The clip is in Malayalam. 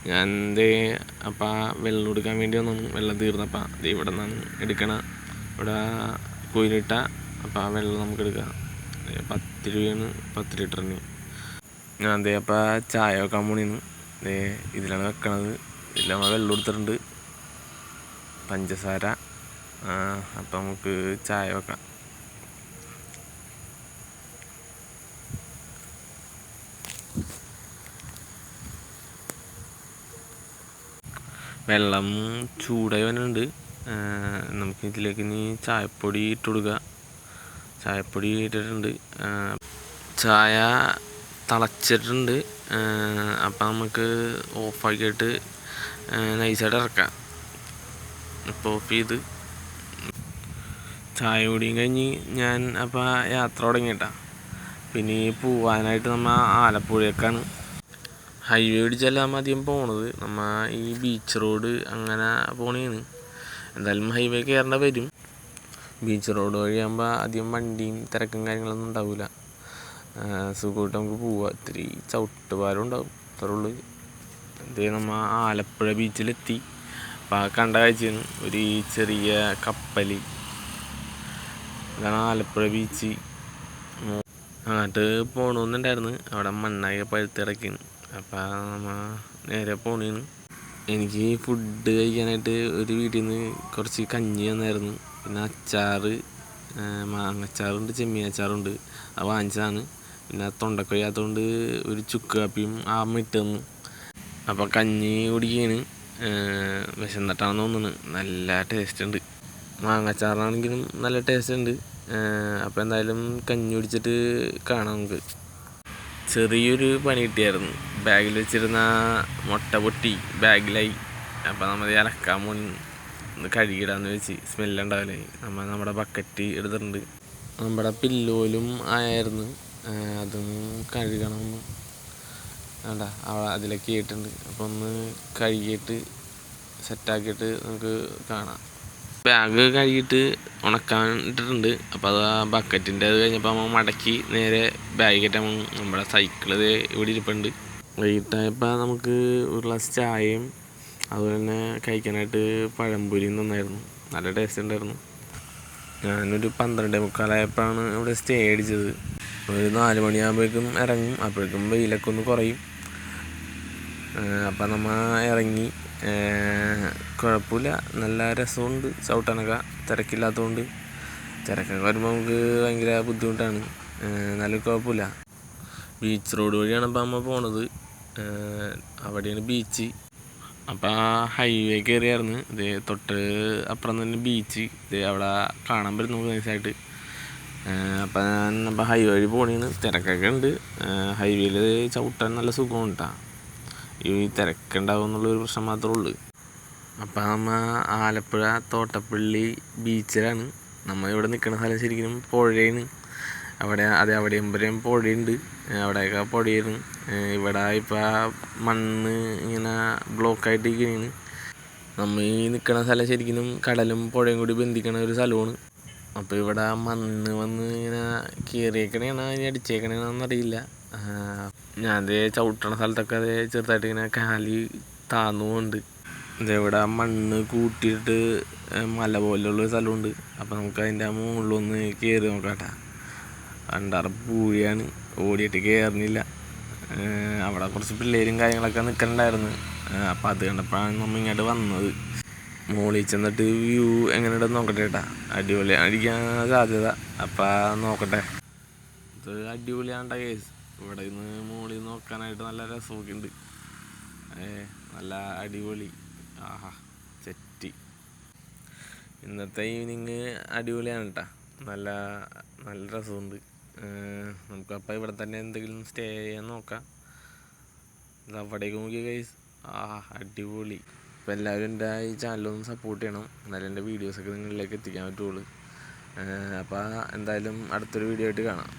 ഞാൻ എന്തേ അപ്പം വെള്ളം എടുക്കാൻ വേണ്ടി വന്നു. വെള്ളം തീർന്നപ്പം ഇത് ഇവിടെ നിന്നാണ് എടുക്കണം. ഇവിടെ കുയിലിട്ട അപ്പം ആ വെള്ളം നമുക്ക് എടുക്കാം. 10 രൂപയാണ് 10 ലിറ്ററിന്. ഞാൻ എന്തേ അപ്പം ചായ വെക്കാൻ പോണിന്ന്. ഇതിലാണ് വെക്കണത്. ഇതിൽ നമ്മൾ വെള്ളം എടുത്തിട്ടുണ്ട്, പഞ്ചസാര. അപ്പം നമുക്ക് ചായ വെക്കാം. വെള്ളം ചൂടായി വന്നിട്ടുണ്ട്. നമുക്ക് ഇതിലേക്ക് ഇനി ചായപ്പൊടി ഇട്ട് കൊടുക്കുക. ചായപ്പൊടി ഇട്ടിട്ടുണ്ട്. ചായ തിളച്ചിട്ടുണ്ട്. അപ്പം നമുക്ക് ഓഫാക്കിയിട്ട് നൈസായിട്ട് ഇറക്കാം. ഇപ്പോൾ ഓഫ് ചെയ്ത് ചായ കുടിയും കഴിഞ്ഞ് ഞാൻ അപ്പം യാത്ര തുടങ്ങിയിട്ടാണ്. പിന്നെ പോവാനായിട്ട് നമ്മൾ ആലപ്പുഴക്കാണ്. ഹൈവേ പിടിച്ചല്ല നമ്മൾ അധികം പോണത്. നമ്മൾ ഈ ബീച്ച് റോഡ് അങ്ങനെ പോണേന്ന്. എന്തായാലും ഹൈവേ കയറേണ്ട വരും. ബീച്ച് റോഡ് വഴിയാകുമ്പോൾ അധികം വണ്ടിയും തിരക്കും കാര്യങ്ങളൊന്നും ഉണ്ടാവില്ല. സുഖമായിട്ട് നമുക്ക് പോവാം. ഇത്തിരി ചവിട്ടുപാലം ഉണ്ടാവും, അത്രേ ഉള്ളൂ. നമ്മൾ ആലപ്പുഴ ബീച്ചിലെത്തി. അപ്പം ആ കണ്ട കാഴ്ചയാണ് ഒരു ചെറിയ കപ്പൽ. ഇതാണ് ആലപ്പുഴ ബീച്ച്. അങ്ങോട്ട് പോകണമെന്നുണ്ടായിരുന്നു. അവിടെ മണ്ണായി പഴുത്തിറക്കിയാണ്. അപ്പം നമ്മൾ നേരെ പോണേന്ന്. എനിക്ക് ഫുഡ് കഴിക്കാനായിട്ട് ഒരു വീട്ടിൽ നിന്ന് കുറച്ച് കഞ്ഞി തന്നായിരുന്നു. പിന്നെ അച്ചാറ്, മാങ്ങച്ചാറുണ്ട്, ചെമ്മീൻ അച്ചാറുണ്ട്. അത് വാങ്ങിച്ചതാണ്. പിന്നെ തൊണ്ടക്ക് വയ്യാത്തതുകൊണ്ട് ഒരു ചുക്ക് കാപ്പിയും ഇട്ട് തന്നു. അപ്പം കഞ്ഞി കുടിക്കാണ്. വിശന്നിട്ടാണെന്ന് തോന്നുന്നു. നല്ല ടേസ്റ്റ് ഉണ്ട്. മാങ്ങച്ചാറാണെങ്കിലും നല്ല ടേസ്റ്റ് ഉണ്ട്. അപ്പം എന്തായാലും കഞ്ഞി കുടിച്ചിട്ട് കാണാം നമുക്ക്. ചെറിയൊരു പണി കിട്ടിയായിരുന്നു. ബാഗിൽ വെച്ചിരുന്ന മുട്ട പൊട്ടി ബാഗിലായി. അപ്പം നമ്മൾ അലക്കാൻ പോയി ഒന്ന് കഴുകിയിടാന്ന് വെച്ച്, സ്മെല്ലുണ്ടാവില്ലേ. നമ്മുടെ ബക്കറ്റ് എടുത്തിട്ടുണ്ട്. നമ്മുടെ പില്ലോയിലും ആയിരുന്നു. അതും കഴുകണം. വേണ്ട അതിലേക്ക് ഇട്ടിട്ടുണ്ട്. അപ്പം ഒന്ന് കഴുകിയിട്ട് സെറ്റാക്കിയിട്ട് നമുക്ക് കാണാം. ബാഗ് കഴുകിയിട്ട് ഉണക്കാൻ ഇട്ടിട്ടുണ്ട്. അപ്പോൾ അത് ആ ബക്കറ്റിൻ്റെ അത് കഴിഞ്ഞപ്പോൾ നമ്മൾ മടക്കി നേരെ ബാഗ് കയറ്റാൻ നമ്മുടെ സൈക്കിൾ ഇവിടെ ഇരിപ്പുണ്ട്. വൈകിട്ടായപ്പോൾ നമുക്ക് ഒരു ഗ്ലാസ് ചായയും അതുപോലെ തന്നെ കഴിക്കാനായിട്ട് പഴംപൊരിയും തന്നായിരുന്നു. നല്ല ടേസ്റ്റ് ഉണ്ടായിരുന്നു. ഞാനൊരു 12:45 ഇവിടെ സ്റ്റേ അടിച്ചത്. ഒരു 4 മണിയാകുമ്പോഴേക്കും ഇറങ്ങും. അപ്പോഴേക്കും വെയിലൊക്കെ ഒന്ന് കുറയും. അപ്പം നമ്മൾ ഇറങ്ങി. കുഴപ്പമില്ല, നല്ല രസമുണ്ട് ചവിട്ടാനൊക്കെ. തിരക്കില്ലാത്തതുകൊണ്ട്. തിരക്കൊക്കെ വരുമ്പോൾ നമുക്ക് ഭയങ്കര ബുദ്ധിമുട്ടാണ്. നല്ല കുഴപ്പമില്ല. ബീച്ച് റോഡ് വഴിയാണ് ഇപ്പം നമ്മൾ പോണത്. അവിടെയാണ് ബീച്ച്. അപ്പം ആ ഹൈവേ കയറിയായിരുന്നു. ഇത് തൊട്ട് അപ്പുറം തന്നെ ബീച്ച്. ഇത് അവിടെ കാണാൻ പറ്റും നമുക്ക് നൈസായിട്ട്. അപ്പം ഹൈവേ വഴി പോണേന്ന്. തിരക്കൊക്കെ ഉണ്ട്. ഹൈവേയിൽ ചവിട്ടാൻ നല്ല സുഖമാണ് കേട്ടോ. ഈ തിരക്കുണ്ടാവും എന്നുള്ളൊരു പ്രശ്നം മാത്രമേ ഉള്ളൂ. അപ്പം നമ്മൾ ആലപ്പുഴ തോട്ടപ്പള്ളി ബീച്ചിലാണ്. നമ്മൾ ഇവിടെ നിൽക്കുന്ന സ്ഥലം ശരിക്കും പുഴയാണ്. അവിടെയും പുഴയുണ്ട്. അവിടെയൊക്കെ പുഴയായിരുന്നു. ഇവിടെ ഇപ്പം മണ്ണ് ഇങ്ങനെ ബ്ലോക്കായിട്ട് ഇരിക്കുകയാണ്. നമ്മൾ ഈ നിൽക്കുന്ന സ്ഥലം ശരിക്കും കടലും പുഴയും കൂടി ബന്ധിക്കണ ഒരു സ്ഥലമാണ്. അപ്പോൾ ഇവിടെ മണ്ണ് വന്ന് ഇങ്ങനെ കീറിയേക്കണേണോ ഇനി അടിച്ചേക്കണേന്നറിയില്ല. ഞാൻ ചവിട്ടണ സ്ഥലത്തൊക്കെ ചെറുതായിട്ട് ഇങ്ങനെ കാലി താന്നുകൊണ്ട്. ഇതെവിടെ മണ്ണ് കൂട്ടിയിട്ട് മല പോലുള്ളൊരു സ്ഥലമുണ്ട്. അപ്പം നമുക്ക് അതിൻ്റെ മുകളിലൊന്ന് കയറി നോക്കാട്ടാ. കണ്ടാറ് പൂഴിയാണ്, ഓടിയിട്ട് കയറുന്നില്ല. അവിടെ കുറച്ച് പിള്ളേരും കാര്യങ്ങളൊക്കെ നിൽക്കണ്ടായിരുന്നു. അപ്പം അത് കണ്ടപ്പോഴാണ് നമ്മൾ ഇങ്ങോട്ട് വന്നത്. മോളിൽ ചെന്നിട്ട് വ്യൂ എങ്ങനെയുണ്ടെന്ന് നോക്കട്ടെ കേട്ടാ. അടിപൊളി അടിക്കാൻ സാധ്യത. അപ്പം നോക്കട്ടെ. ഇത് അടിപൊളിയാണ്ട കേസ്. ഇവിടെ നിന്ന് മോളിൽ നോക്കാനായിട്ട് നല്ല രസമൊക്കെ ഉണ്ട്. നല്ല അടിപൊളി. ആഹാ, സെറ്റ്. ഇന്നത്തെ ഈവനിങ് അടിപൊളിയാണ് കേട്ടോ. നല്ല നല്ല രസമുണ്ട്. നമുക്കപ്പോൾ ഇവിടെ തന്നെ എന്തെങ്കിലും സ്റ്റേ ചെയ്യാൻ നോക്കാം. ഇത് അവിടേക്ക് നോക്കിയ കേസ്. അടിപൊളി. അപ്പോൾ എല്ലാവരും എൻ്റെ ഈ ചാനലൊന്ന് സപ്പോർട്ട് ചെയ്യണം. എന്നാലും എൻ്റെ വീഡിയോസൊക്കെ നിങ്ങളിലേക്ക് എത്തിക്കാൻ പറ്റുള്ളൂ. അപ്പോൾ എന്തായാലും അടുത്തൊരു വീഡിയോ ആയിട്ട് കാണാം.